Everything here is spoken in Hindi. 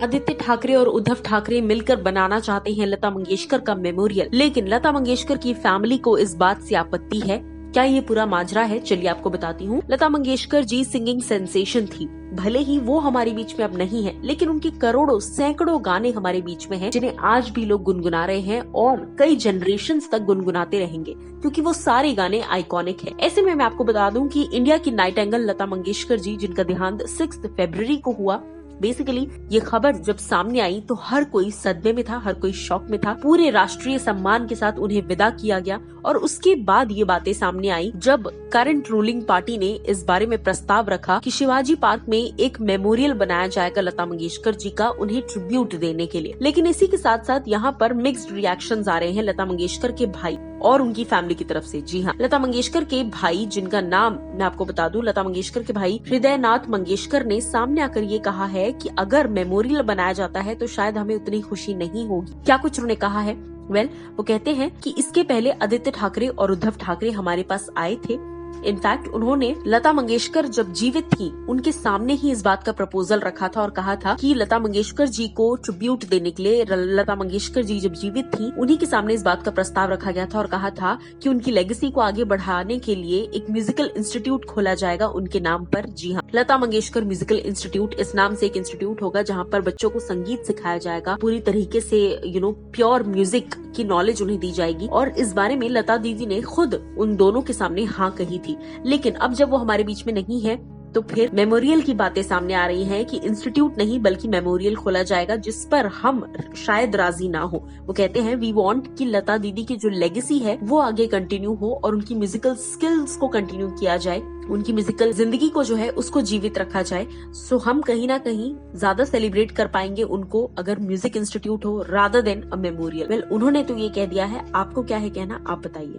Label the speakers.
Speaker 1: आदित्य ठाकरे और उद्धव ठाकरे मिलकर बनाना चाहते हैं लता मंगेशकर का मेमोरियल, लेकिन लता मंगेशकर की फैमिली को इस बात से आपत्ति है। क्या ये पूरा माजरा है? चलिए आपको बताती हूँ। लता मंगेशकर जी सिंगिंग सेंसेशन थी। भले ही वो हमारे बीच में अब नहीं है, लेकिन उनके करोड़ों सैकड़ों गाने हमारे बीच में हैं, जिन्हें आज भी लोग गुनगुना रहे हैं और कई जनरेशंस तक गुनगुनाते रहेंगे, क्योंकि वो सारे गाने आइकॉनिक हैं। ऐसे में मैं आपको बता दूं कि इंडिया की नाइटिंगेल लता मंगेशकर जी, जिनका देहांत 6 फरवरी को हुआ, बेसिकली ये खबर जब सामने आई तो हर कोई सदमे में था, हर कोई शॉक में था। पूरे राष्ट्रीय सम्मान के साथ उन्हें विदा किया गया और उसके बाद ये बातें सामने आई जब करंट रूलिंग पार्टी ने इस बारे में प्रस्ताव रखा कि शिवाजी पार्क में एक मेमोरियल बनाया जाएगा लता मंगेशकर जी का, उन्हें ट्रिब्यूट देने के लिए। लेकिन इसी के साथ साथ यहाँ पर मिक्स्ड रिएक्शंस आ रहे हैं लता मंगेशकर के भाई और उनकी फैमिली की तरफ से। जी हाँ, लता मंगेशकर के भाई, जिनका नाम मैं आपको बता दूं, लता मंगेशकर के भाई हृदय नाथ मंगेशकर ने सामने आकर ये कहा है कि अगर मेमोरियल बनाया जाता है तो शायद हमें उतनी खुशी नहीं होगी। क्या कुछ उन्होंने कहा है? वो कहते हैं कि इसके पहले आदित्य ठाकरे और उद्धव ठाकरे हमारे पास आए थे। इनफैक्ट उन्होंने लता मंगेशकर जब जीवित थी उनके सामने ही इस बात का प्रपोजल रखा था और कहा था कि लता मंगेशकर जी को ट्रिब्यूट देने के लिए, लता मंगेशकर जी जब जीवित थी उन्हीं के सामने इस बात का प्रस्ताव रखा गया था और कहा था कि उनकी लेगेसी को आगे बढ़ाने के लिए एक म्यूजिकल इंस्टीट्यूट खोला जाएगा उनके नाम पर। जी हाँ, लता मंगेशकर म्यूजिकल इंस्टीट्यूट, इस नाम से एक इंस्टीट्यूट होगा जहाँ पर बच्चों को संगीत सिखाया जाएगा, पूरी तरीके से प्योर म्यूजिक की नॉलेज उन्हें दी जाएगी। और इस बारे में लता दीदी ने खुद उन दोनों के सामने हाँ कही थी। लेकिन अब जब वो हमारे बीच में नहीं है तो फिर मेमोरियल की बातें सामने आ रही हैं कि इंस्टीट्यूट नहीं बल्कि मेमोरियल खोला जाएगा, जिस पर हम शायद राजी ना हो। वो कहते हैं वी वांट कि लता दीदी की जो लेगेसी है वो आगे कंटिन्यू हो और उनकी म्यूजिकल स्किल्स को कंटिन्यू किया जाए, उनकी म्यूजिकल जिंदगी को जो है उसको जीवित रखा जाए। सो हम कहीं ना कहीं ज्यादा सेलिब्रेट कर पाएंगे उनको अगर म्यूजिक इंस्टीट्यूट हो रादर देन अ मेमोरियल। उन्होंने तो ये कह दिया है, आपको क्या है कहना, आप बताइए।